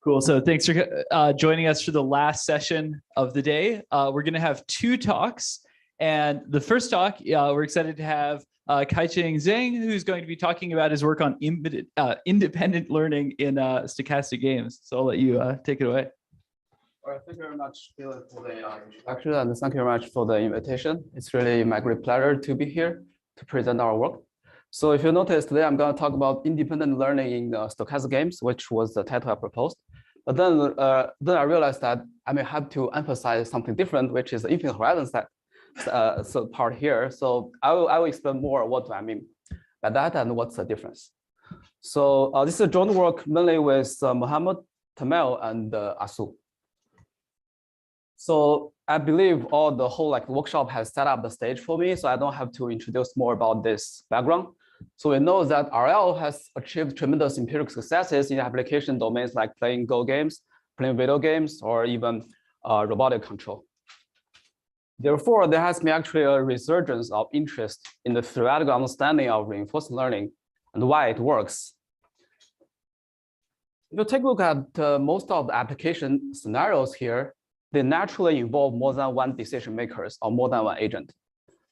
Cool. So thanks for joining us for the last session of the day. We're going to have two talks. And the first talk, we're excited to have Kaiqing Zhang, who's going to be talking about his work on independent learning in stochastic games. So I'll let you take it away. All right, thank you very much, Dylan, for the introduction, and thank you very much for the invitation. It's really my great pleasure to be here to present our work. So if you notice, today I'm going to talk about independent learning in stochastic games, which was the title I proposed. But then I realized that I may have to emphasize something different, which is the infinite horizons so part here. So I will explain more what do I mean by that and what's the difference. So this is a joint work mainly with Mohammed, Tamel, and Asu. So I believe the whole workshop has set up the stage for me, so I don't have to introduce more about this background. So we know that RL has achieved tremendous empirical successes in application domains like playing Go games, playing video games, or even robotic control. Therefore, there has been actually a resurgence of interest in the theoretical understanding of reinforcement learning and why it works. If you take a look at most of the application scenarios here, they naturally involve more than one decision makers or more than one agent.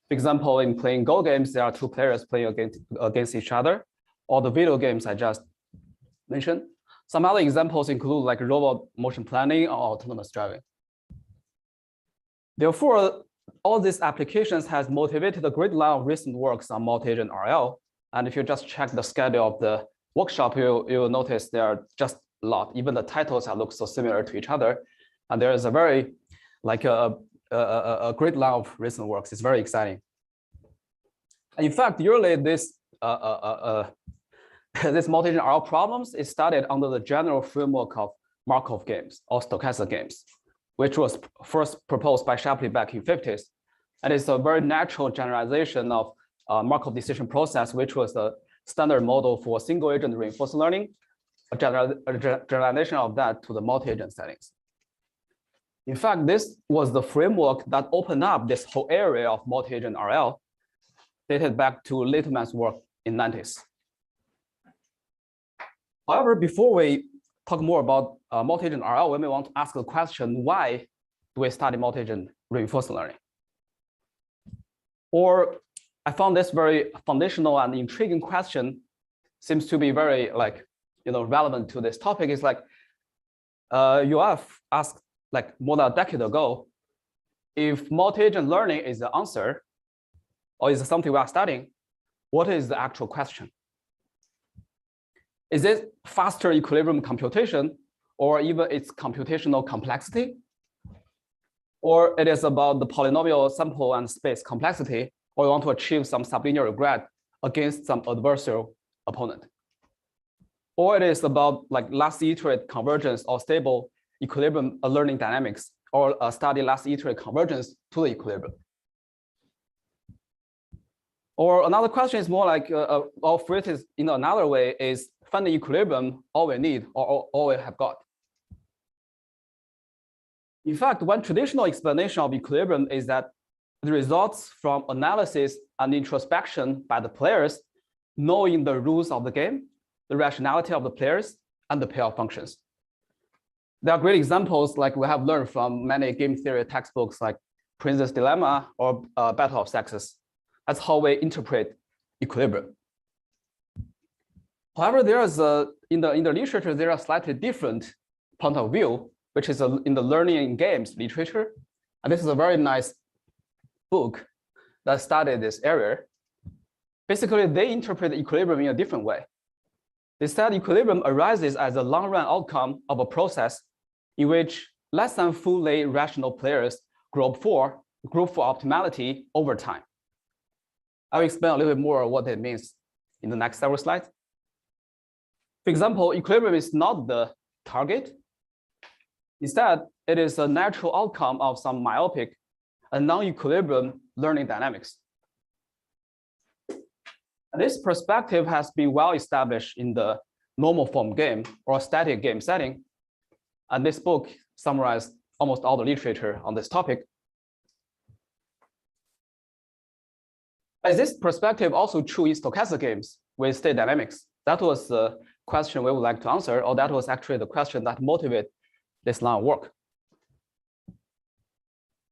For example, in playing Go games, there are two players playing against each other, or the video games I just mentioned. Some other examples include like robot motion planning or autonomous driving. Therefore, all these applications has motivated a great lot of recent works on multi-agent RL. And if you just check the schedule of the workshop, you'll notice there are just a lot. Even the titles look so similar to each other. And there is a very, a great lot of recent works. It's very exciting. In fact, usually this multi-agent RL problems is studied under the general framework of Markov games or stochastic games, which was first proposed by Shapley back in the 50s. And it's a very natural generalization of Markov decision process, which was the standard model for single agent reinforcement learning, a generalization of that to the multi-agent settings. In fact, this was the framework that opened up this whole area of multi-agent RL, dated back to Littman's work in the 90s. However, before we talk more about multi-agent RL, we may want to ask the question, why do we study multi-agent reinforcement learning? Or I found this very foundational and intriguing question, seems to be very relevant to this topic. Is like you have asked more than a decade ago, if multi-agent learning is the answer, or is it something we are studying, what is the actual question? Is it faster equilibrium computation, or even its computational complexity? Or it is about the polynomial sample and space complexity, or you want to achieve some sublinear regret against some adversarial opponent? Or it is about last iterate convergence or stable equilibrium learning dynamics, or study last iterate convergence to the equilibrium? Or another question is more or phrased in another way, is finding equilibrium all we need or all we have got? In fact, one traditional explanation of equilibrium is that it results from analysis and introspection by the players, knowing the rules of the game, the rationality of the players, and the payoff functions. There are great examples we have learned from many game theory textbooks like Princess Dilemma or Battle of Sexes. That's how we interpret equilibrium. However, there is in the literature, there are slightly different point of view, which is in the learning in games literature. And this is a very nice book that studied this area. Basically, they interpret equilibrium in a different way. They said equilibrium arises as a long-run outcome of a process in which less than fully rational players group for optimality over time. I'll explain a little bit more what it means in the next several slides. For example, equilibrium is not the target. Instead, it is a natural outcome of some myopic and non-equilibrium learning dynamics. And this perspective has been well established in the normal form game or static game setting. And this book summarized almost all the literature on this topic. Is this perspective also true in stochastic games with state dynamics? That was question we would like to answer, or that was actually the question that motivated this line of work.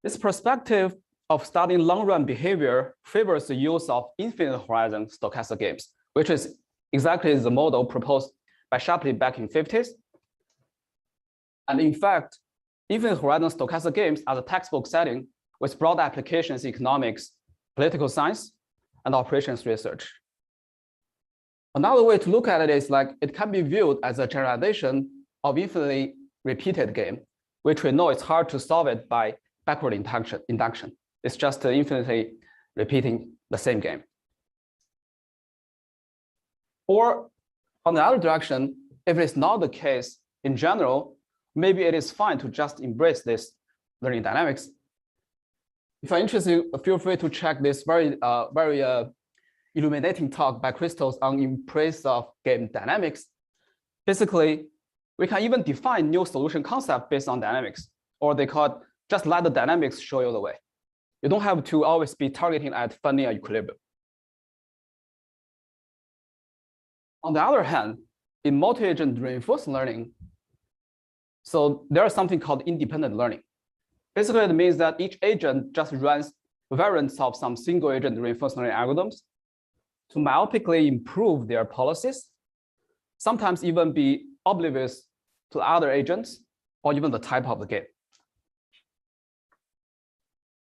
This perspective of studying long-run behavior favors the use of infinite horizon stochastic games, which is exactly the model proposed by Shapley back in the 50s. And in fact, infinite horizon stochastic games are the textbook setting with broad applications in economics, political science, and operations research. Another way to look at it is like it can be viewed as a generalization of infinitely repeated game, which we know it's hard to solve it by backward induction. It's just infinitely repeating the same game. Or on the other direction, if it's not the case in general, maybe it is fine to just embrace this learning dynamics. If you're interested, feel free to check this very illuminating talk by Christos on embrace of game dynamics. Basically, we can even define new solution concept based on dynamics, or they call it just let the dynamics show you the way. You don't have to always be targeting at finding an equilibrium. On the other hand, in multi-agent reinforced learning, so there is something called independent learning. Basically, it means that each agent just runs variants of some single agent reinforced learning algorithms to myopically improve their policies, sometimes even be oblivious to other agents or even the type of the game.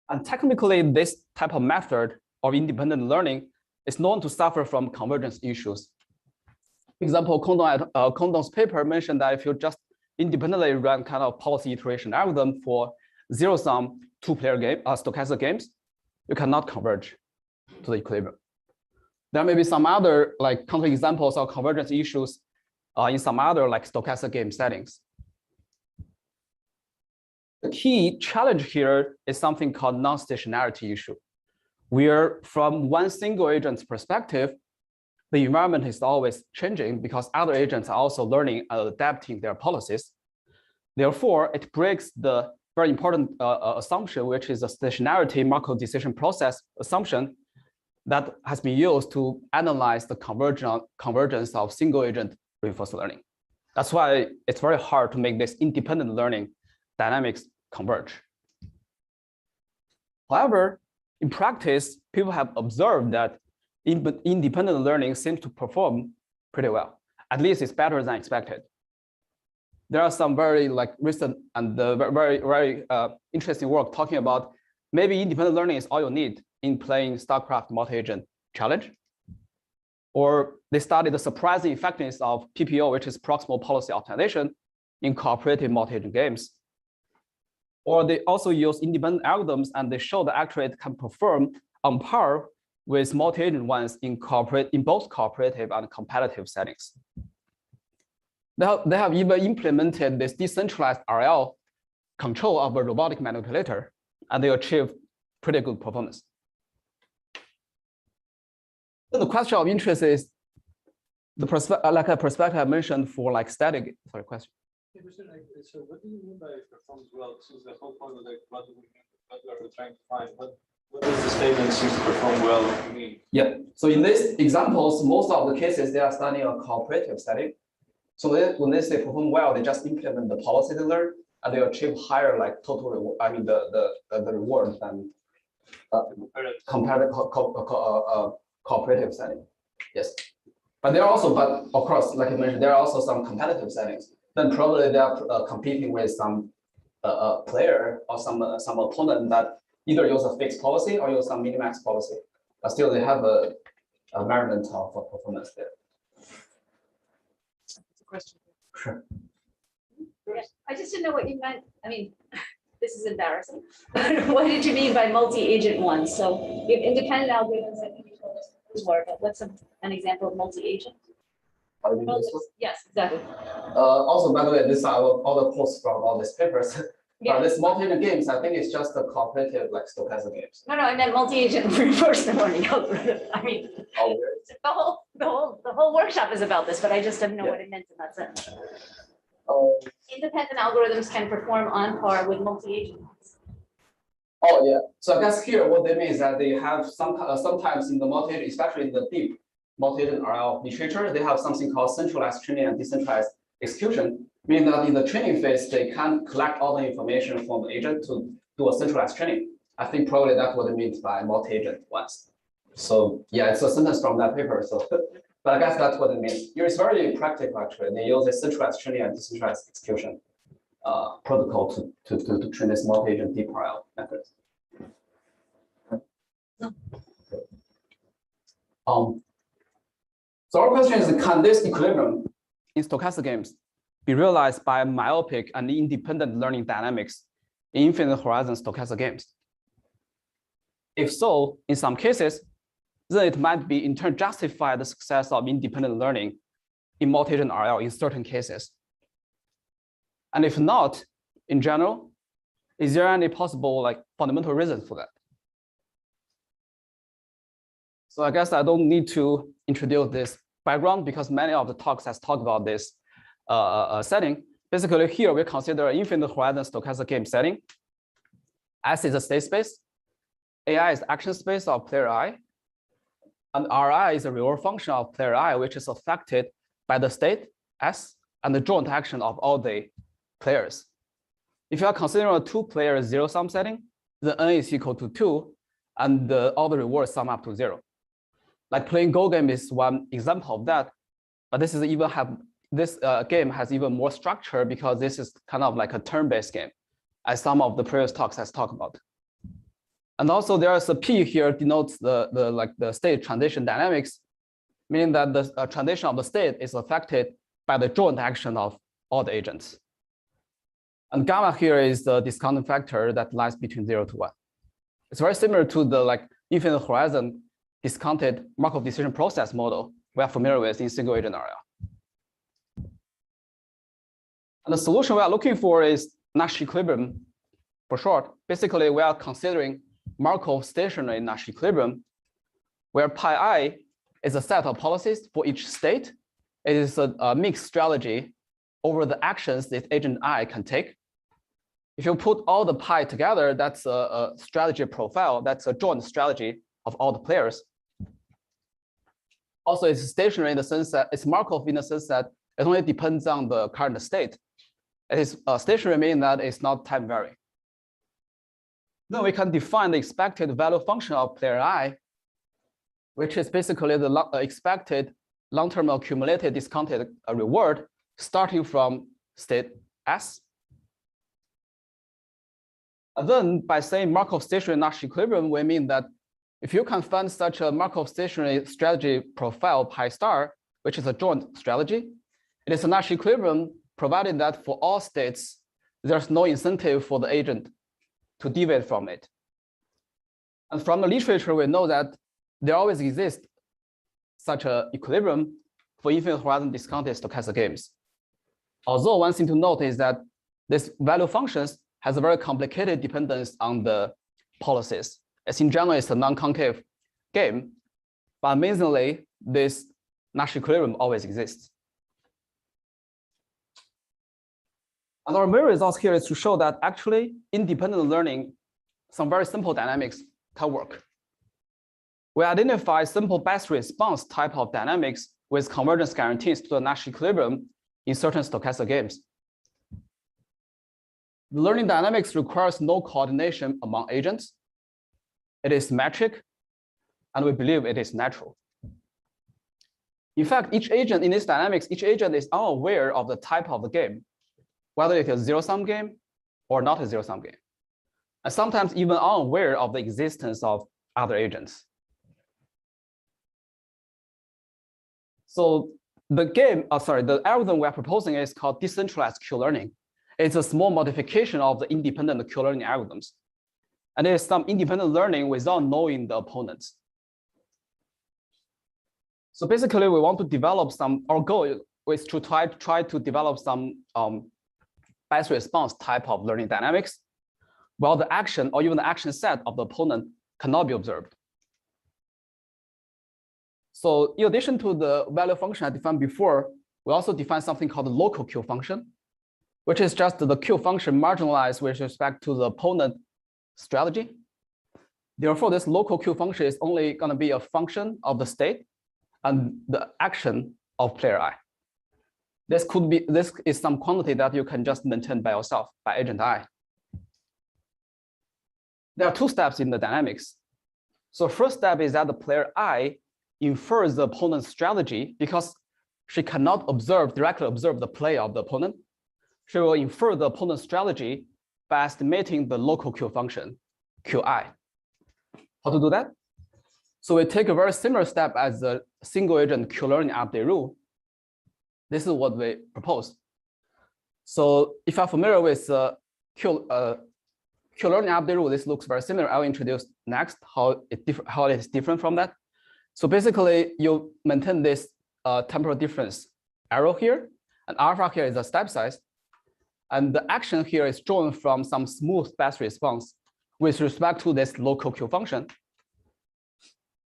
And technically, this type of method of independent learning is known to suffer from convergence issues. For example, Condon's paper mentioned that if you just independently run kind of policy iteration algorithm for zero-sum two-player game, stochastic games, you cannot converge to the equilibrium. There may be some other like counterexamples of convergence issues in some other like stochastic game settings. The key challenge here is something called non-stationarity issue, where from one single agent's perspective, the environment is always changing because other agents are also learning and adapting their policies. Therefore, it breaks the very important assumption, which is a stationarity Markov decision process assumption that has been used to analyze the convergence of single agent reinforced learning. That's why it's very hard to make this independent learning dynamics converge. However, in practice, people have observed that independent learning seems to perform pretty well. At least it's better than expected. There are some very like recent and very interesting work talking about maybe independent learning is all you need in playing StarCraft multi-agent challenge. Or they studied the surprising effectiveness of PPO, which is proximal policy optimization, in cooperative multi-agent games. Or they also use independent algorithms and they show that actually it can perform on par with multi-agent ones in both cooperative and competitive settings. They have even implemented this decentralized RL control of a robotic manipulator, and they achieve pretty good performance. So the question of interest is the perspective I mentioned for like static. Sorry, question. So what do you mean by performs well? So the whole point of like what we're trying to find. What does the statement seems to perform well mean? Yeah. So in these examples, most of the cases they are studying a cooperative setting. So when they say perform well, they just implement the policy they learn and they achieve higher like total reward. I mean the reward than comparative cooperative setting. Yes. But there are also, but of course, like I mentioned, there are also some competitive settings. Then probably they are competing with some player or some opponent that either use a fixed policy or use some minimax policy. But still, they have a measurement of performance there. Question. Sure. Yeah, I just didn't know what you meant. I mean, this is embarrassing. What did you mean by multi-agent ones? So you have independent algorithms that can be told us those were, but what's an example of multi-agent? Yes, exactly. Also, by the way, these are all the posts from all these papers. Yeah. This multi-agent games, I think it's just the cooperative like stochastic games. No, I meant multi-agent reinforcement learning algorithm. I mean, the whole workshop is about this, but I just didn't know what it meant in that sense. Independent algorithms can perform on par with multi-agent ones. Oh yeah. So I guess here what they mean is that they have sometimes in the multi-agent, especially in the deep multi-agent RL literature, they have something called centralized training and decentralized execution, meaning that in the training phase, they can collect all the information from the agent to do a centralized training. I think probably that's what it means by multi-agent ones. So yeah, it's a sentence from that paper. So, but I guess that's what it means. It's very practical actually. They use a centralized training and decentralized execution protocol to train this multi-agent deep RL methods. So our question is, can this equilibrium in stochastic games be realized by myopic and independent learning dynamics in infinite horizon stochastic games? If so, in some cases, then it might be in turn justify the success of independent learning in multi-agent RL in certain cases. And if not, in general, is there any possible fundamental reason for that? So I guess I don't need to introduce this background because many of the talks has talked about this setting. Basically, here we consider infinite horizon stochastic game setting. S is a state space, AI is action space of player I, and Ri is a reward function of player I, which is affected by the state S and the joint action of all the players. If you are considering a two-player zero-sum setting, the n is equal to 2, and all the rewards sum up to 0. Like playing Go game is one example of that, but this game has even more structure because this is kind of like a turn-based game, as some of the previous talks has talked about. And also there is a P here denotes the state transition dynamics, meaning that the transition of the state is affected by the joint action of all the agents. And gamma here is the discounting factor that lies between 0 to 1. It's very similar to the infinite horizon discounted Markov decision process model we are familiar with in single agent RL. And the solution we are looking for is Nash equilibrium for short. Basically, we are considering Markov stationary Nash equilibrium, where pi I is a set of policies for each state. It is a mixed strategy over the actions that agent I can take. If you put all the pi together, that's a strategy profile. That's a joint strategy of all the players. Also, it's stationary in the sense that it's Markov in the sense that it only depends on the current state. It is stationary, meaning that it's not time varying. Then we can define the expected value function of player I, which is basically the expected long-term accumulated discounted reward starting from state S. And then by saying Markov stationary Nash equilibrium, we mean that if you can find such a Markov stationary strategy profile pi star, which is a joint strategy, it is a Nash equilibrium provided that for all states, there's no incentive for the agent to deviate from it. And from the literature, we know that there always exists such an equilibrium for infinite horizon discounted stochastic games. Although one thing to note is that this value functions has a very complicated dependence on the policies. As in general, it's a non-concave game, but amazingly, this Nash equilibrium always exists. And our main results here is to show that actually independent learning, some very simple dynamics can work. We identify simple best response type of dynamics with convergence guarantees to the Nash equilibrium in certain stochastic games. The learning dynamics requires no coordination among agents. It is metric, and we believe it is natural. In fact, each agent in this dynamics, each agent is unaware of the type of the game, whether it is a zero-sum game or not a zero-sum game, and sometimes even unaware of the existence of other agents. So the algorithm we are proposing is called decentralized Q-learning. It's a small modification of the independent Q-learning algorithms. And there's some independent learning without knowing the opponents. So basically, we want to develop our goal is to try to develop some best response type of learning dynamics, while the action or even the action set of the opponent cannot be observed. So in addition to the value function I defined before, we also define something called the local Q function, which is just the Q function marginalized with respect to the opponent strategy. Therefore, this local Q function is only going to be a function of the state and the action of player I. This is some quantity that you can just maintain by yourself, by agent I. There are two steps in the dynamics. So first step is that the player I infers the opponent's strategy because she cannot directly observe the play of the opponent. She will infer the opponent's strategy by estimating the local Q function, Qi. How to do that? So we take a very similar step as the single agent Q-learning update rule. This is what we propose. So if you're familiar with Q-learning update rule, this looks very similar. I'll introduce next how it is different from that. So basically, you maintain this temporal difference arrow here, and alpha here is the step size. And the action here is drawn from some smooth best response with respect to this local Q function.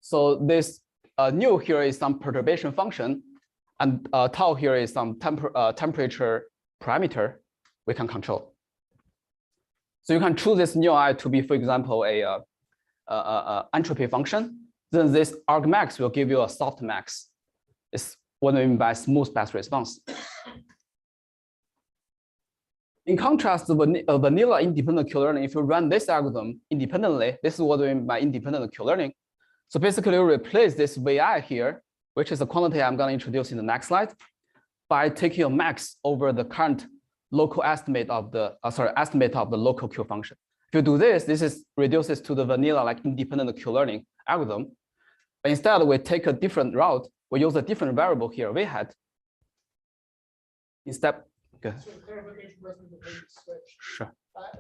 So this nu here is some perturbation function, and tau here is some temperature parameter we can control. So you can choose this nu I to be, for example, a entropy function. Then this argmax will give you a softmax. It's what we mean by smooth best response. In contrast, the vanilla independent Q-learning, if you run this algorithm independently, this is what we mean by independent Q-learning. So basically, you replace this Vi here, which is a quantity I'm going to introduce in the next slide, by taking a max over the current local estimate of the local Q function. If you do this, reduces to the vanilla like independent Q-learning algorithm. But instead, we take a different route. We use a different variable here, V hat. Instead, okay. So clarification wasn't the way you switched. Sure.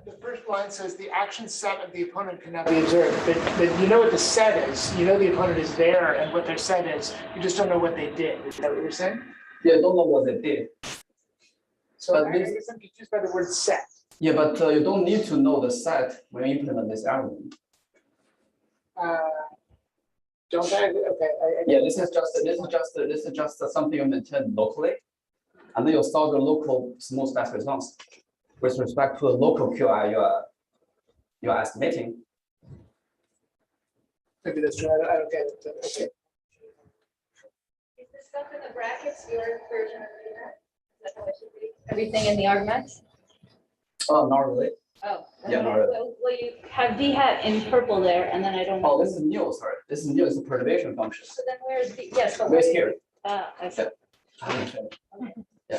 The first line says the action set of the opponent cannot be observed, but you know what the set is. You know the opponent is there and what their set is. You just don't know what they did. Is that what you're saying? Yeah, I don't know what they did. So I guess I'm confused by the word set. Yeah, but you don't need to know the set when you implement this algorithm. Don't I? Okay. Yeah, this is just something you maintain locally, and then you solve the local smooth best response with respect to the local Qi you are estimating. Maybe that's true. I don't get it. Okay. Is the stuff in the brackets your version of that? Is that how it should be? Everything in the argmax? Oh, not really. Oh. Yeah, not really. Well, you have V hat in purple there, and then I don't know. Oh, this is new. Sorry, this is new. It's a perturbation function. So then where's the, yes, but Where's here? I see. Yeah.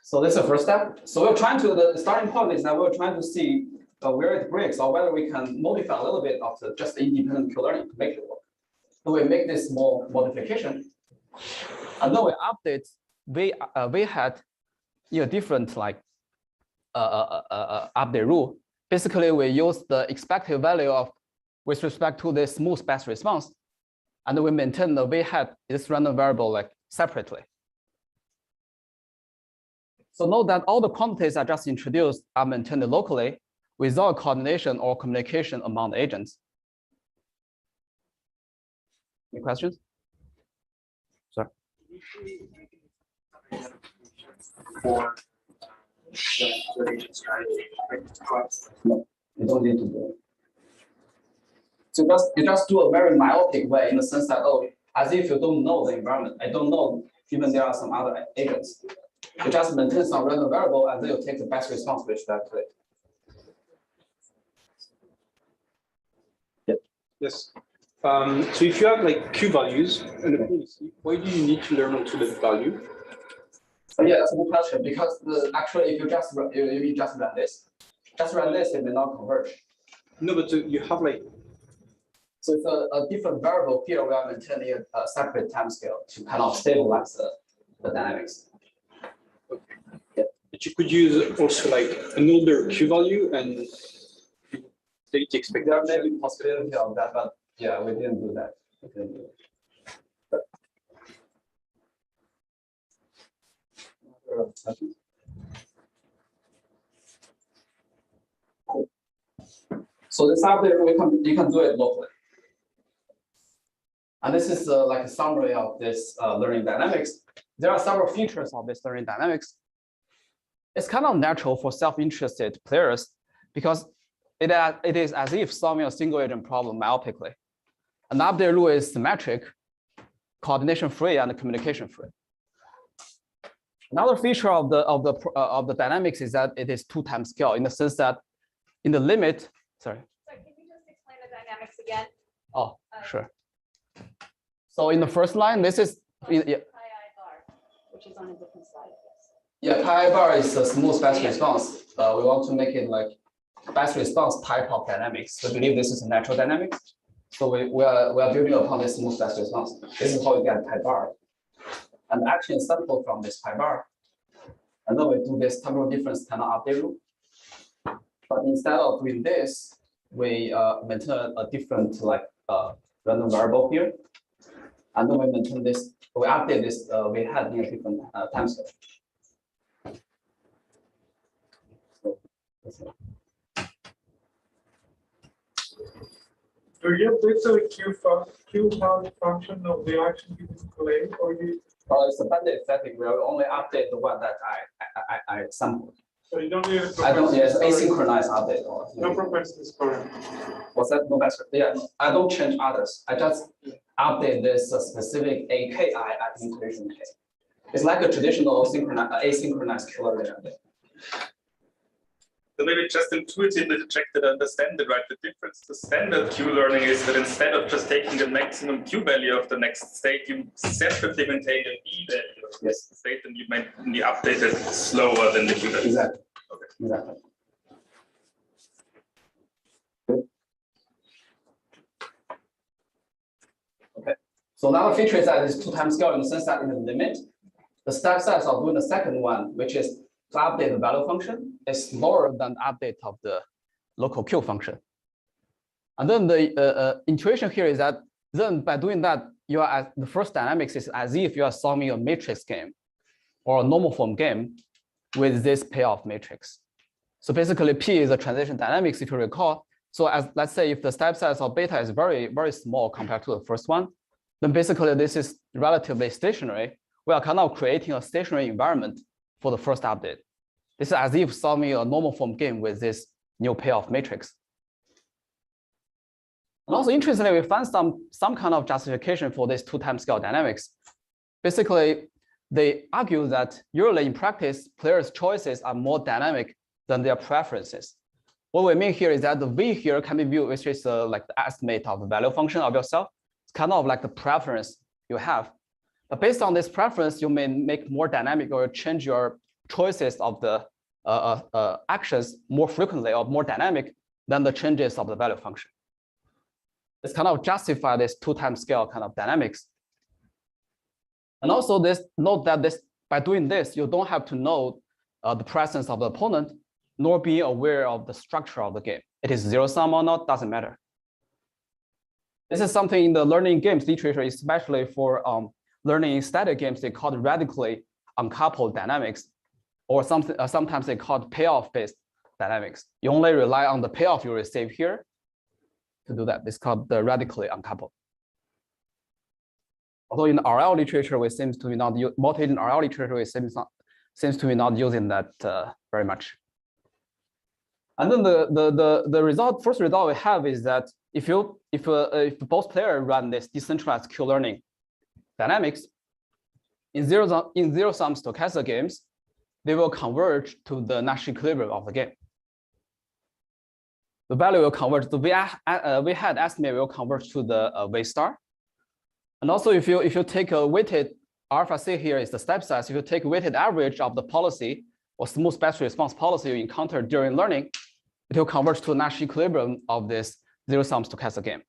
So this is the first step. So we're trying to, the starting point is that we're trying to see where it breaks or whether we can modify a little bit of the just independent Q-learning to make it work. So we make this small modification, and then we update V hat in a different like update rule. Basically, we use the expected value of with respect to the smooth best response, and then we maintain the V hat this random variable like separately. So note that all the quantities I just introduced are maintained locally without coordination or communication among the agents. Any questions? Sorry. For No, you don't need to do it. So you just do a very myopic way in the sense that, oh, as if you don't know the environment. I don't know even there are some other agents. You just maintain some random variable and then you take the best response with respect to it. yes. So if you have like Q values and a policy, why do you need to learn onto the value? Yeah, that's a good question because actually, if you just run this, it may not converge. No, but you have like. So it's a different variable here. We are maintaining a separate timescale to kind of stabilize the dynamics. Okay. Yeah. But you could use also like an older Q value and state expectation. There may be possibility of that, but yeah, we didn't do that. Cool. So this update you can do it locally. And this is like a summary of this learning dynamics. There are several features of this learning dynamics. It's kind of natural for self-interested players because it is as if solving a single agent problem myopically. An update rule is symmetric. coordination-free and communication-free. Another feature of the dynamics is that it is 2-time scale in the sense that in the limit, sorry. So can you just explain the dynamics again? Oh, sure. So in the first line, this is Chi I bar, which is on a different slide. yeah, Chi bar is a smooth best response. We want to make it like best response type of dynamics. We believe this is a natural dynamics. So we are building upon this smooth best response. This is how we get pi bar. And action is sampled from this pi bar. And then we do this temporal difference kind of update loop. But instead of doing this, we maintain a different like random variable here. And then we maintain this, we update this, we had in a different time scale. Do you update the Q function of the action you play, or you? It's a bandit static. We will only update the one that I sampled. So you don't need a I don't. Yes, asynchronous update or no propensity scoring. What's that? No better. Yeah, I don't change others. I just update this specific AKI at iteration K. It's like a traditional asynchronous killer update. So maybe just intuitively to check that I understand it right. The difference to standard Q learning is that instead of just taking the maximum Q value of the next state, you separately maintain an E value of the state, and you mainly update it slower than the Q value. Exactly. Okay. Exactly. Okay. So another feature is that it's 2-time scale in the sense that in the limit, the step size of doing the second one, which is to update the value function, is lower than the update of the local Q function. And then the intuition here is that then by doing that, you are at the first dynamics is as if you are solving a matrix game or a normal form game with this payoff matrix. So basically P is a transition dynamics, if you recall. So as let's say if the step size of beta is very, very small compared to the first one, then basically this is relatively stationary. We are kind of creating a stationary environment for the first update. This is as if solving a normal form game with this new payoff matrix. And also interestingly, we found some kind of justification for this 2-time scale dynamics. Basically, they argue that usually in practice, players' choices are more dynamic than their preferences. What we mean here is that the V here can be viewed, which is like the estimate of the value function of yourself. It's kind of like the preference you have. But based on this preference, you may make more dynamic or change your choices of the actions more frequently or more dynamic than the changes of the value function. It's kind of justify this 2-time scale kind of dynamics. And also note that by doing this, you don't have to know the presence of the opponent, nor be aware of the structure of the game. It is zero sum or not, doesn't matter. This is something in the learning games literature, especially for learning in static games, they call it radically uncoupled dynamics, or sometimes they call it payoff-based dynamics. You only rely on the payoff you receive here to do that. It's called the radically uncoupled. Although in RL literature, we seems to be not multi-agent RL literature, we seems to be not using that very much. And then the first result we have is that if both players run this decentralized Q learning dynamics in zero-sum stochastic games, they will converge to the Nash equilibrium of the game. The value will converge. The we had estimate will converge to the V star. And also, if you take a weighted alpha C here is the step size. If you take a weighted average of the policy or smooth best response policy you encounter during learning, it will converge to a Nash equilibrium of this zero-sum stochastic game.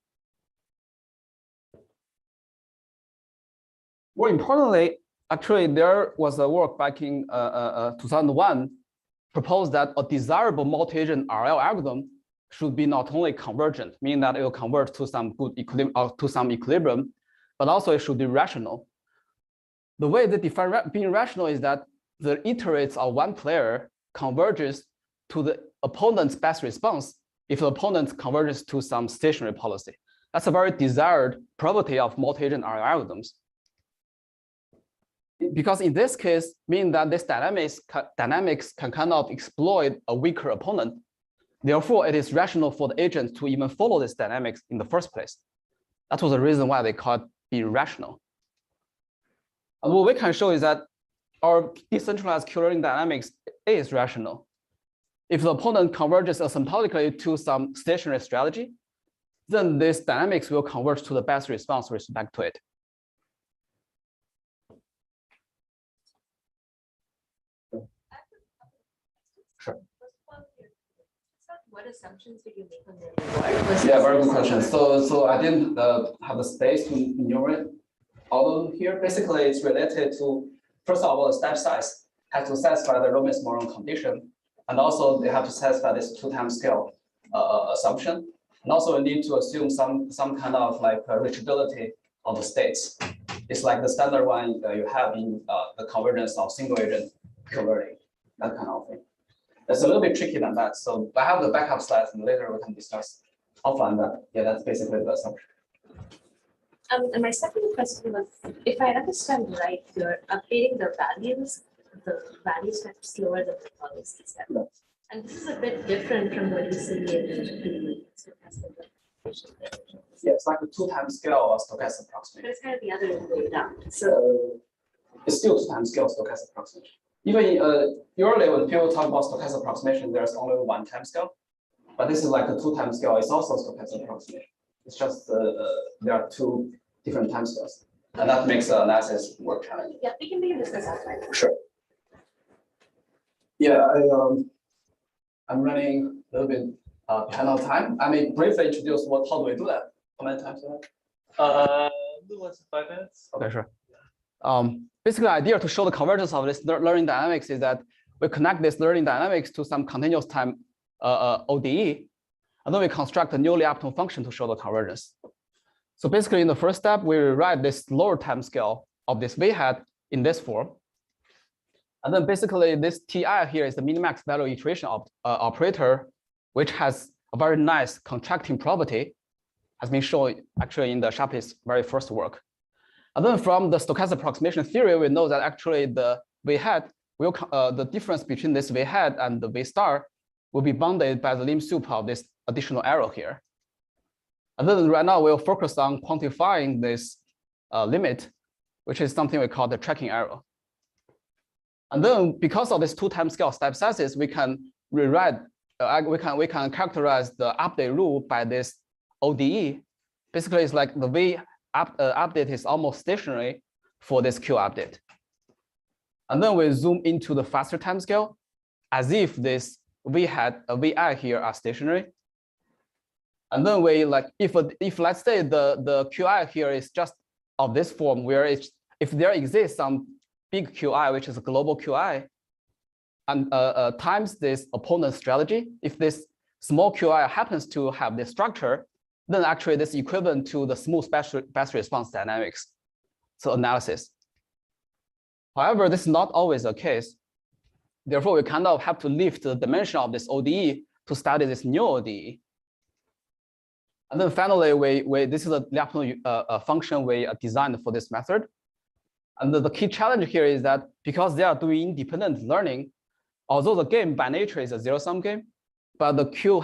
More importantly, actually, there was a work back in 2001 proposed that a desirable multi-agent RL algorithm should be not only convergent, meaning that it will converge to some good equilibrium or to some equilibrium, but also it should be rational. The way they define being rational is that the iterates of one player converges to the opponent's best response if the opponent converges to some stationary policy. That's a very desired property of multi-agent RL algorithms. Because in this case, meaning that this dynamics can kind of exploit a weaker opponent. Therefore, it is rational for the agent to even follow this dynamics in the first place. That was the reason why they call it being rational. And what we can show is that our decentralized Q-learning dynamics is rational. If the opponent converges asymptotically to some stationary strategy, then this dynamics will converge to the best response with respect to it. Sure. What assumptions did you make on the reward? Yeah, very good question. So I didn't have the space to enumerate all of them here. Basically, it's related to, first of all, the step size has to satisfy the Robbins-Moron condition. And also they have to satisfy this 2-time scale assumption. And also we need to assume some kind of like reachability of the states. It's like the standard one you have in the convergence of single agent Q-learning, that kind of thing. It's a little bit tricky than that. So I have the backup slides and later we can discuss offline that. Yeah, that's basically the assumption. And my second question was, if I understand right, you're updating the values kind of slower than the policy step. Yeah. And this is a bit different from what you see in the stochastic approximation. Yeah, it's like a 2-time scale of stochastic approximation. But it's kind of the other way around. So It's still 2-time scale stochastic approximation. Even usually when people talk about stochastic approximation, there's only 1-time scale. But this is like a 2-time scale. It's also stochastic approximation. It's just there are 2 different time scales. And that makes the analysis more challenging. yeah, we can discuss outside. Sure. Yeah, I'm running a little bit behind on time. I may briefly introduce how do we do that? How many times? Less than 5 minutes. Okay, sure. Basically, the idea to show the convergence of this learning dynamics is that we connect this learning dynamics to some continuous time ODE, and then we construct a newly optimal function to show the convergence. So basically, in the first step, we rewrite this lower time scale of this V hat in this form. And then basically, this TI here is the minimax value iteration operator, which has a very nice contracting property, has been shown actually in the Sharp's very first work. And then from the stochastic approximation theory, we know that actually the V hat will the difference between this V hat and the V star will be bounded by the lim sup of this additional arrow here. And then right now we'll focus on quantifying this limit, which is something we call the tracking arrow. And then because of this 2-time scale step sizes, we can rewrite, we can characterize the update rule by this ODE. Basically, it's like the V update is almost stationary for this Q update. And then we zoom into the faster time scale as if this VI here are stationary. And then we like, if let's say the QI here is just of this form where if there exists some big QI, which is a global QI, and times this opponent strategy, if this small QI happens to have this structure, then actually this is equivalent to the smooth best response dynamics, so analysis. However, this is not always the case. Therefore, we kind of have to lift the dimension of this ODE to study this new ODE. And then finally, this is a function we designed for this method. And the key challenge here is that because they are doing independent learning, although the game by nature is a zero-sum game, but the Q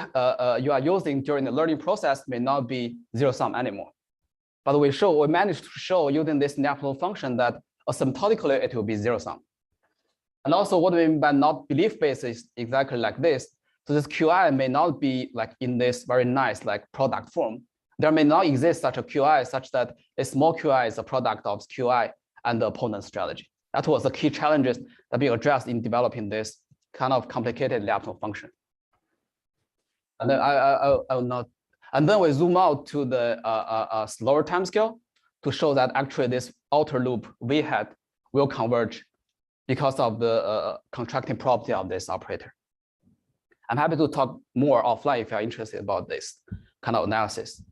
you are using during the learning process may not be zero-sum anymore. But we managed to show using this optimal function that asymptotically it will be zero-sum. And also what we mean by not belief-based is exactly like this. So this QI may not be like in this very nice like product form. There may not exist such a QI such that a small QI is a product of QI and the opponent strategy. That was the key challenges that we addressed in developing this kind of complicated optimal function. And then I will not. And then we zoom out to the slower time scale to show that actually this outer loop V hat will converge because of the contracting property of this operator. I'm happy to talk more offline if you're interested about this kind of analysis.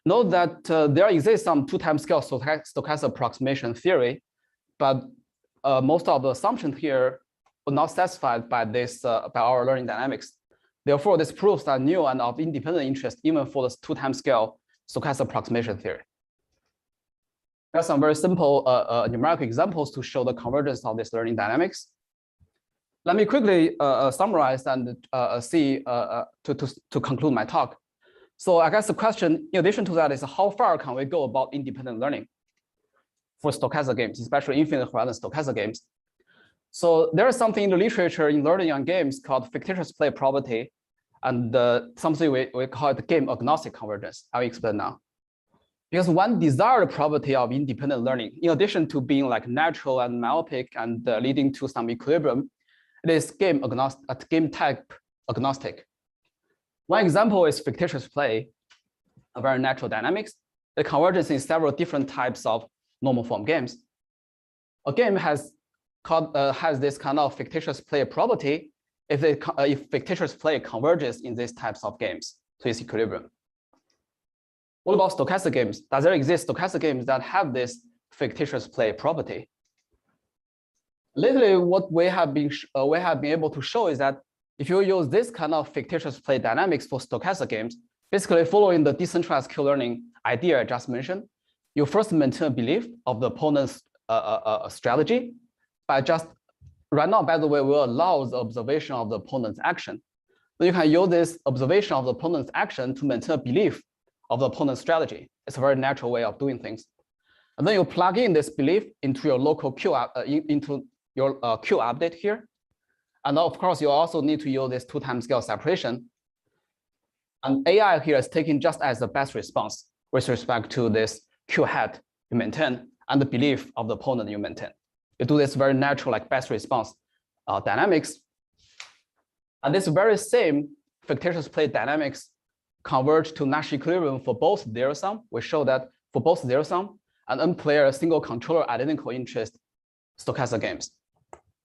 Note that there exists some 2-time scale stochastic approximation theory, but most of the assumptions here were not satisfied by this by our learning dynamics. Therefore, this proves that new and of independent interest even for this 2-time scale stochastic approximation theory. There are some very simple numerical examples to show the convergence of this learning dynamics. Let me quickly summarize and see to conclude my talk. So I guess the question, in addition to that, is how far can we go about independent learning? for stochastic games, especially infinite horizon stochastic games. So there is something in the literature in learning on games called fictitious-play property, and something we call it game agnostic convergence. I'll explain now. Because one desired property of independent learning, in addition to being like natural and myopic and leading to some equilibrium, it is game type agnostic. One example is fictitious play, a very natural dynamics. It converges in several different types of normal form games. A game has this kind of fictitious play property if fictitious play converges in these types of games to its equilibrium. What about stochastic games? Does there exist stochastic games that have this fictitious play property? Lately, what we have been able to show is that if you use this kind of fictitious play dynamics for stochastic games, basically following the decentralized Q-learning idea I just mentioned, you first maintain a belief of the opponent's strategy by just right now, by the way, will allow the observation of the opponent's action. Then you can use this observation of the opponent's action to maintain a belief of the opponent's strategy. It's a very natural way of doing things. And then you plug in this belief into your local Q Q update here. And of course, you also need to use this 2-time scale separation. And AI here is taking just as the best response with respect to this Q hat you maintain and the belief of the opponent you maintain. You do this very natural, like best response dynamics. And this very same fictitious play dynamics converge to Nash equilibrium for both zero sum. We show that for both zero sum and n-player single controller identical interest stochastic games,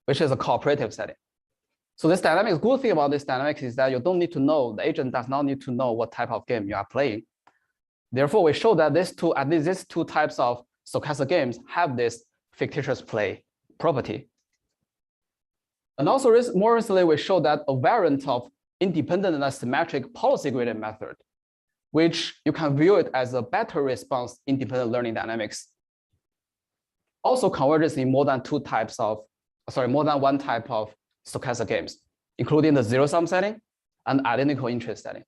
which is a cooperative setting. So this dynamics, good thing about this dynamics is that you don't need to know, the agent does not need to know what type of game you are playing. Therefore, we show that at least these two types of stochastic games have this fictitious play property. And also more recently, we show that a variant of independent and symmetric policy gradient method, which you can view it as a better response independent learning dynamics, also converges in more than one type of stochastic games, including the zero sum setting and identical interest setting.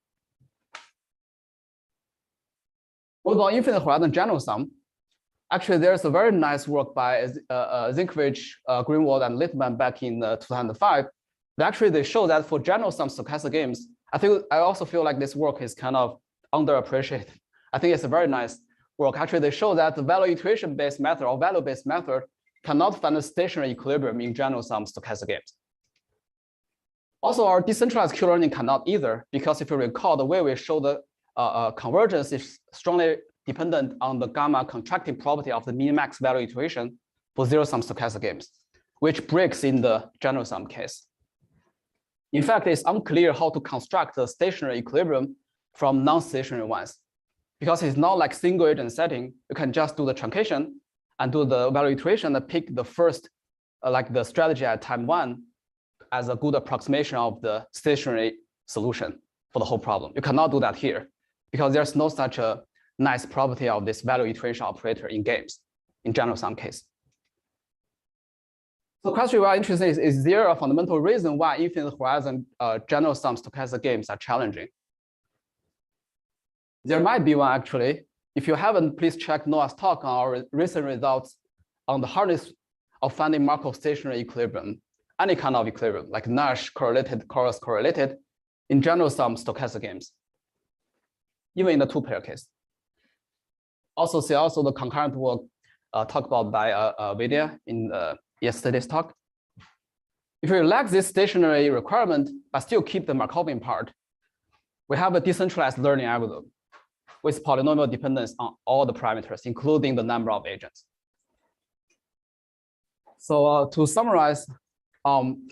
What about infinite horizon general sum? Actually, there's a very nice work by Zinkovich, Greenwald, and Littman back in 2005. Actually, they show that for general sum stochastic games, I also feel like this work is kind of underappreciated. I think it's a very nice work. Actually, they show that the value iteration-based method or value-based method cannot find a stationary equilibrium in general sum stochastic games. Also, our decentralized Q-learning cannot either, because if you recall, the way we show the convergence is strongly dependent on the gamma contracting property of the min-max value iteration for zero-sum stochastic games, which breaks in the general sum case. In fact, it's unclear how to construct a stationary equilibrium from non-stationary ones, because it's not like single agent setting. You can just do the truncation and do the value iteration and pick the first, like the strategy at time 1 as a good approximation of the stationary solution for the whole problem. You cannot do that here because there's no such a nice property of this value iteration operator in games, in general sum case. So the question we are interested in is there a fundamental reason why infinite horizon general sum stochastic games are challenging? There might be one actually. If you haven't, please check Noah's talk on our recent results on the hardness of finding Markov stationary equilibrium, any kind of equilibrium, like Nash correlated, cross correlated, in general sum stochastic games, even in the two-pair case. Also see the concurrent work talked about by Vidya in yesterday's talk. If you lack this stationary requirement, but still keep the Markovian part, we have a decentralized learning algorithm with polynomial dependence on all the parameters, including the number of agents. So to summarize,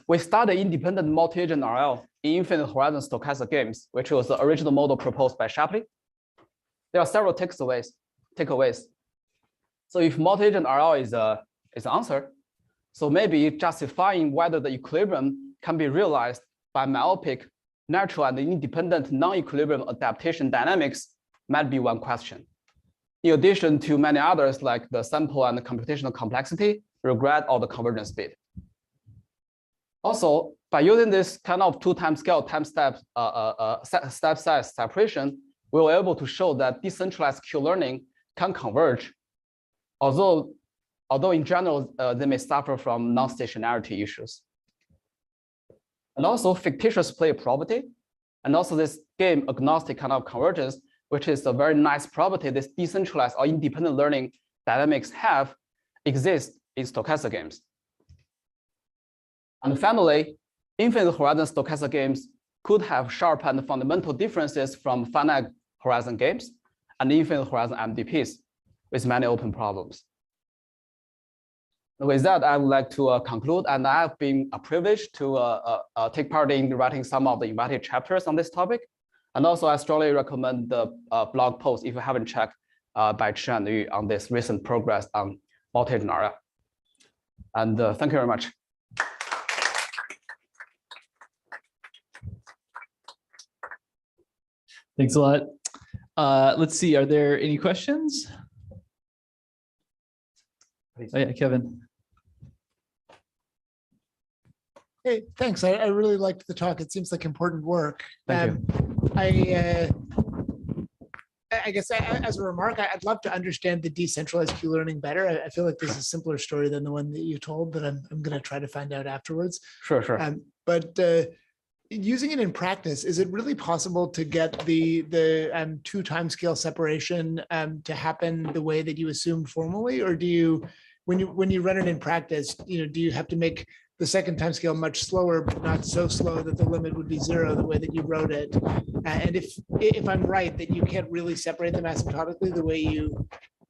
we studied independent multi-agent RL in infinite horizon stochastic games, which was the original model proposed by Shapley. There are several takeaways. So if multi-agent RL is the answer, so maybe justifying whether the equilibrium can be realized by myopic, natural, and independent non-equilibrium adaptation dynamics might be one question. In addition to many others like the sample and the computational complexity, regret, or the convergence speed. Also, by using this kind of 2-time scale time step size separation, we were able to show that decentralized Q-learning can converge, although although in general, they may suffer from non-stationarity issues. And also fictitious-play property, and also this game agnostic kind of convergence, which is a very nice property this decentralized or independent learning dynamics have, exists in stochastic games. And finally, infinite horizon stochastic games could have sharp and fundamental differences from finite horizon games and infinite horizon MDPs with many open problems. With that, I would like to conclude, and I have been privileged to take part in writing some of the invited chapters on this topic. And also, I strongly recommend the blog post, if you haven't checked, by Chen Yu on this recent progress on multi-agent ARIA. And thank you very much. Thanks a lot. Let's see, are there any questions? Oh yeah, Kevin. Hey, thanks. I really liked the talk. It seems like important work. Thank you. I guess as a remark, I'd love to understand the decentralized Q learning better. I feel like this is a simpler story than the one that you told, but I'm going to try to find out afterwards. Sure. But using it in practice, is it really possible to get the 2 timescale separation to happen the way that you assumed formally, or do you, when you run it in practice, do you have to make the second timescale much slower, but not so slow that the limit would be 0 the way that you wrote it? And if I'm right that you can't really separate them asymptotically the way you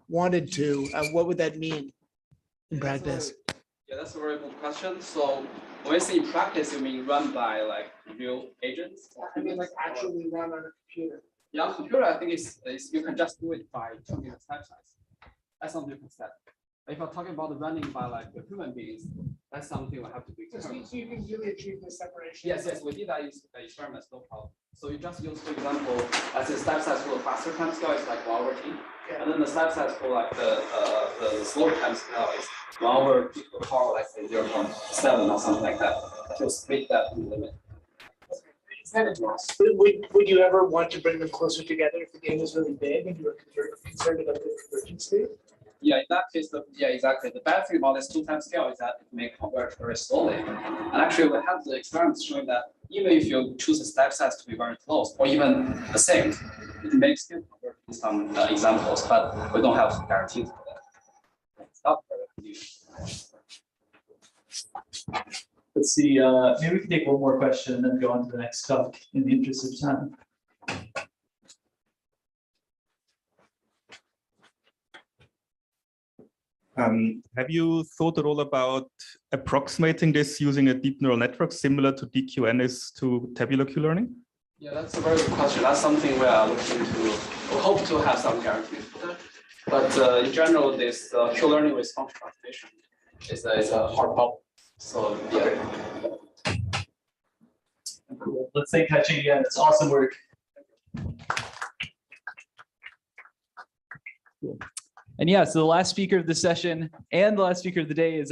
wanted to, what would that mean in practice? Yeah, that's a very good question. So when you say in practice, you mean run by like real agents? I mean, like actually run on a computer. Yeah, on computer, I think is you can just do it by changing the step size. That's something you can set. If you're talking about the running by like the human beings, that's something we have to do. So you can really achieve the separation. Yes, we did that in the experiments, no problem. So you just use, for example, as the step size for the faster time scale is like 1/t, and then the step size for like the slower time scale is 1/e to the power, let's say 0.7 or something like that. To split that limit. Is that enough? Would you ever want to bring them closer together if the game was really big and you were concerned about the convergence state? Yeah, in that case, yeah, exactly. The bad thing about this 2 time scale is that it may converge very slowly. And actually, we have the experiments showing that even if you choose the step size to be very close or even the same, it may still converge in some examples, but we don't have guarantees for that. It's not very Let's see, maybe we can take one more question and then go on to the next talk in the interest of time. Have you thought at all about approximating this using a deep neural network similar to DQN is to tabular Q learning? Yeah, that's a very good question. That's something we are looking to. We hope to have some guarantees for that. But in general, this Q learning with functional transformation is a hard problem. So yeah. Cool. Let's thank Kaiqing again. It's awesome work. Cool. And yeah, so the last speaker of the session and the last speaker of the day is